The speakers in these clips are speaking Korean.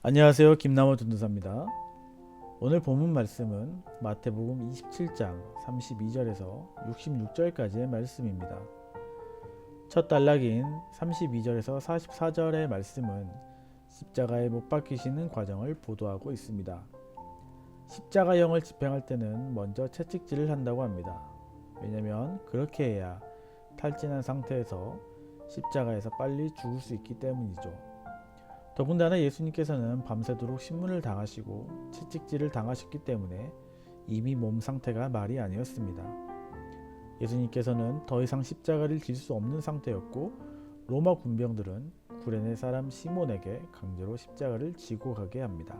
안녕하세요. 김남호 전도사입니다. 오늘 본문 말씀은 마태복음 27장 32절에서 66절까지의 말씀입니다. 첫 단락인 32절에서 44절의 말씀은 십자가에 못 박히시는 과정을 보도하고 있습니다. 십자가형을 집행할 때는 먼저 채찍질을 한다고 합니다. 왜냐하면 그렇게 해야 탈진한 상태에서 십자가에서 빨리 죽을 수 있기 때문이죠. 더군다나 예수님께서는 밤새도록 신문을 당하시고 채찍질을 당하셨기 때문에 이미 몸 상태가 말이 아니었습니다. 예수님께서는 더 이상 십자가를 질 수 없는 상태였고 로마 군병들은 구레네 사람 시몬에게 강제로 십자가를 지고 가게 합니다.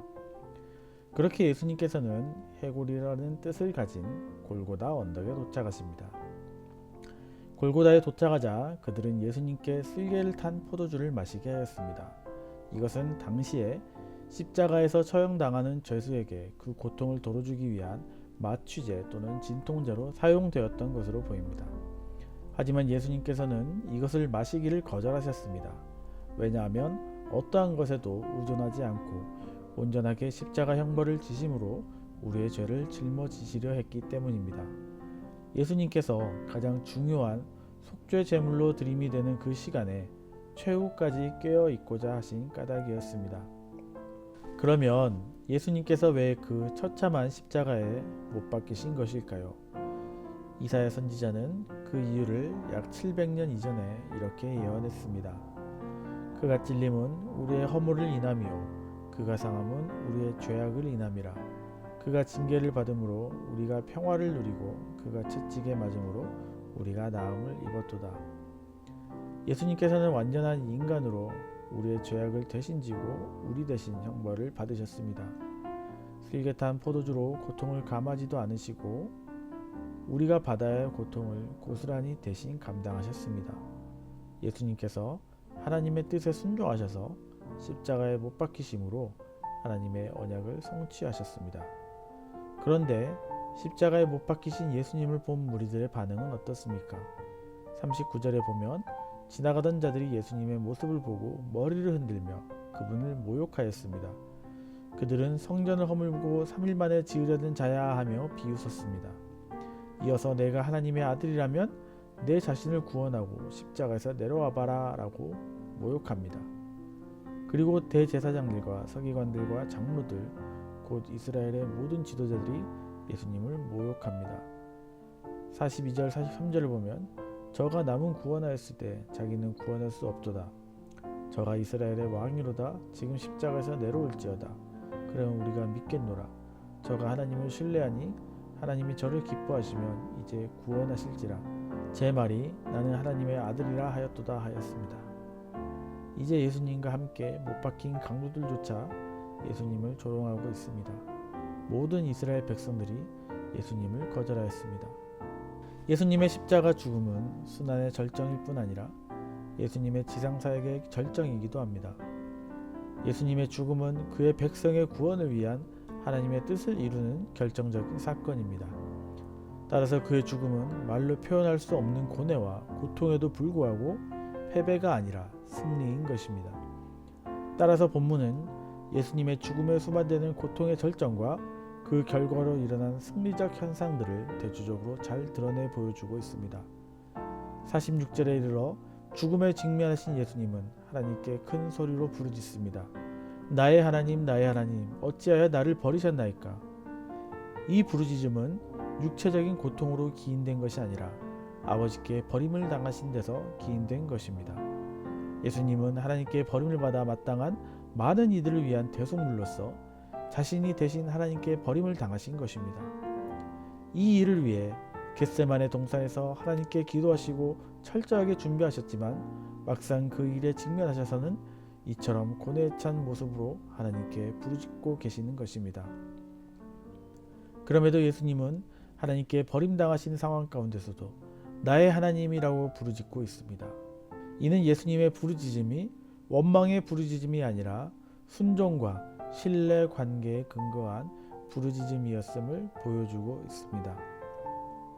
그렇게 예수님께서는 해골이라는 뜻을 가진 골고다 언덕에 도착하십니다. 골고다에 도착하자 그들은 예수님께 쓸개를 탄 포도주를 마시게 하였습니다. 이것은 당시에 십자가에서 처형당하는 죄수에게 그 고통을 덜어주기 위한 마취제 또는 진통제로 사용되었던 것으로 보입니다. 하지만 예수님께서는 이것을 마시기를 거절하셨습니다. 왜냐하면 어떠한 것에도 의존하지 않고 온전하게 십자가 형벌을 지심으로 우리의 죄를 짊어지시려 했기 때문입니다. 예수님께서 가장 중요한 속죄 제물로 드림이 되는 그 시간에 최후까지 깨어 있고자 하신 까닭이었습니다. 그러면 예수님께서 왜 그 처참한 십자가에 못 박히신 것일까요? 이사야 선지자는 그 이유를 약 700년 이전에 이렇게 예언했습니다. 그가 찔림은 우리의 허물을 인함이요 그가 상함은 우리의 죄악을 인함이라. 그가 징계를 받음으로 우리가 평화를 누리고 그가 채찍에 맞음으로 우리가 나음을 입었도다. 예수님께서는 완전한 인간으로 우리의 죄악을 대신 지고 우리 대신 형벌을 받으셨습니다. 쓸개탄 포도주로 고통을 감하지도 않으시고 우리가 받아야 할 고통을 고스란히 대신 감당하셨습니다. 예수님께서 하나님의 뜻에 순종하셔서 십자가에 못 박히심으로 하나님의 언약을 성취하셨습니다. 그런데 십자가에 못 박히신 예수님을 본 무리들의 반응은 어떻습니까? 39절에 보면 지나가던 자들이 예수님의 모습을 보고 머리를 흔들며 그분을 모욕하였습니다. 그들은 성전을 허물고 3일 만에 지으려는 자야 하며 비웃었습니다. 이어서 내가 하나님의 아들이라면 내 자신을 구원하고 십자가에서 내려와봐라 라고 모욕합니다. 그리고 대제사장들과 서기관들과 장로들 곧 이스라엘의 모든 지도자들이 예수님을 모욕합니다. 42절 43절을 보면 저가 남은 구원하였을 때 자기는 구원할 수 없도다. 저가 이스라엘의 왕이로다. 지금 십자가에서 내려올지어다. 그러면 우리가 믿겠노라. 저가 하나님을 신뢰하니 하나님이 저를 기뻐하시면 이제 구원하실지라. 제 말이 나는 하나님의 아들이라 하였도다 하였습니다. 이제 예수님과 함께 못 박힌 강도들조차 예수님을 조롱하고 있습니다. 모든 이스라엘 백성들이 예수님을 거절하였습니다. 예수님의 십자가 죽음은 순환의 절정일 뿐 아니라 예수님의 지상사역의 절정이기도 합니다. 예수님의 죽음은 그의 백성의 구원을 위한 하나님의 뜻을 이루는 결정적인 사건입니다. 따라서 그의 죽음은 말로 표현할 수 없는 고뇌와 고통에도 불구하고 패배가 아니라 승리인 것입니다. 따라서 본문은 예수님의 죽음에 수반되는 고통의 절정과 그 결과로 일어난 승리적 현상들을 대조적으로 잘 드러내 보여주고 있습니다. 46절에 이르러 죽음에 직면하신 예수님은 하나님께 큰 소리로 부르짖습니다. 나의 하나님 나의 하나님 어찌하여 나를 버리셨나이까. 이 부르짖음은 육체적인 고통으로 기인된 것이 아니라 아버지께 버림을 당하신 데서 기인된 것입니다. 예수님은 하나님께 버림을 받아 마땅한 많은 이들을 위한 대속물로서 자신이 대신 하나님께 버림을 당하신 것입니다. 이 일을 위해 겟세마네 동산에서 하나님께 기도하시고 철저하게 준비하셨지만 막상 그 일에 직면하셔서는 이처럼 고뇌에 찬 모습으로 하나님께 부르짖고 계시는 것입니다. 그럼에도 예수님은 하나님께 버림당하신 상황 가운데서도 나의 하나님이라고 부르짖고 있습니다. 이는 예수님의 부르짖음이 원망의 부르짖음이 아니라 순종과 신뢰 관계에 근거한 부르짖음이었음을 보여주고 있습니다.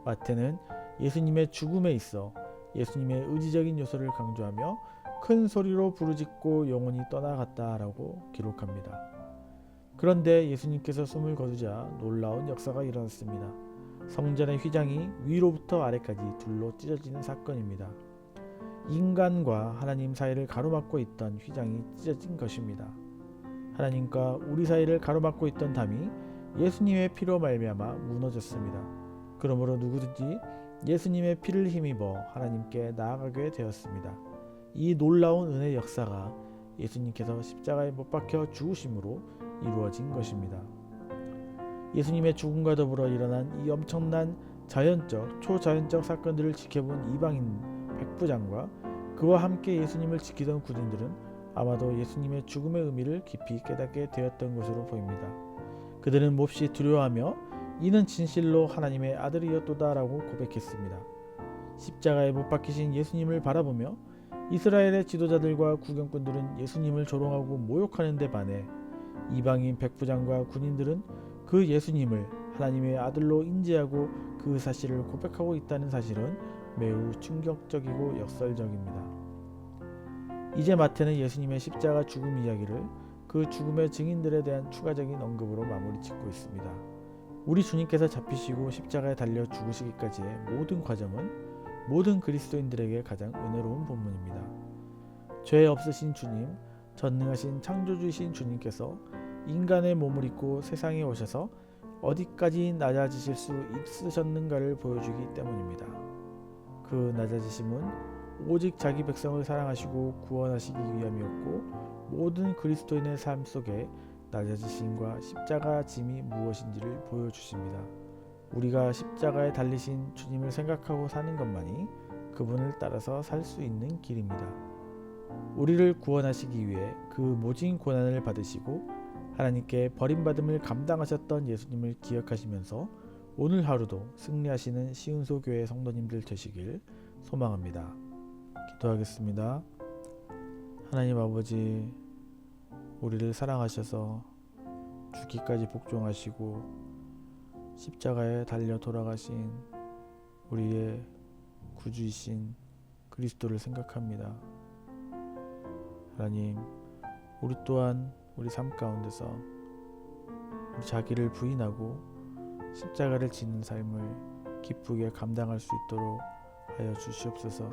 마태는 예수님의 죽음에 있어 예수님의 의지적인 요소를 강조하며 큰 소리로 부르짖고 영혼이 떠나갔다라고 기록합니다. 그런데 예수님께서 숨을 거두자 놀라운 역사가 일어났습니다. 성전의 휘장이 위로부터 아래까지 둘로 찢어지는 사건입니다. 인간과 하나님 사이를 가로막고 있던 휘장이 찢어진 것입니다. 하나님과 우리 사이를 가로막고 있던 담이 예수님의 피로 말미암아 무너졌습니다. 그러므로 누구든지 예수님의 피를 힘입어 하나님께 나아가게 되었습니다. 이 놀라운 은혜의 역사가 예수님께서 십자가에 못 박혀 죽으심으로 이루어진 것입니다. 예수님의 죽음과 더불어 일어난 이 엄청난 자연적, 초자연적 사건들을 지켜본 이방인 백부장과 그와 함께 예수님을 지키던 군인들은 아마도 예수님의 죽음의 의미를 깊이 깨닫게 되었던 것으로 보입니다. 그들은 몹시 두려워하며 이는 진실로 하나님의 아들이었도다라고 고백했습니다. 십자가에 못 박히신 예수님을 바라보며 이스라엘의 지도자들과 구경꾼들은 예수님을 조롱하고 모욕하는 데 반해 이방인 백부장과 군인들은 그 예수님을 하나님의 아들로 인지하고 그 사실을 고백하고 있다는 사실은 매우 충격적이고 역설적입니다. 이제 마태는 예수님의 십자가 죽음 이야기를 그 죽음의 증인들에 대한 추가적인 언급으로 마무리 짓고 있습니다. 우리 주님께서 잡히시고 십자가에 달려 죽으시기까지의 모든 과정은 모든 그리스도인들에게 가장 은혜로운 본문입니다. 죄 없으신 주님, 전능하신 창조주이신 주님께서 인간의 몸을 입고 세상에 오셔서 어디까지 낮아지실 수 있으셨는가를 보여주기 때문입니다. 그 낮아지심은 오직 자기 백성을 사랑하시고 구원하시기 위함이었고 모든 그리스도인의 삶 속에 낮아지심과 십자가 짐이 무엇인지를 보여주십니다. 우리가 십자가에 달리신 주님을 생각하고 사는 것만이 그분을 따라서 살 수 있는 길입니다. 우리를 구원하시기 위해 그 모진 고난을 받으시고 하나님께 버림받음을 감당하셨던 예수님을 기억하시면서 오늘 하루도 승리하시는 시은소 교회 성도님들 되시길 소망합니다. 기도하겠습니다. 하나님 아버지, 우리를 사랑하셔서 죽기까지 복종하시고 십자가에 달려 돌아가신 우리의 구주이신 그리스도를 생각합니다. 하나님, 우리 또한 우리 삶 가운데서 우리 자기를 부인하고 십자가를 지는 삶을 기쁘게 감당할 수 있도록 하여 주시옵소서.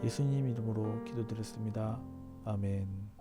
예수님 이름으로 기도드렸습니다. 아멘.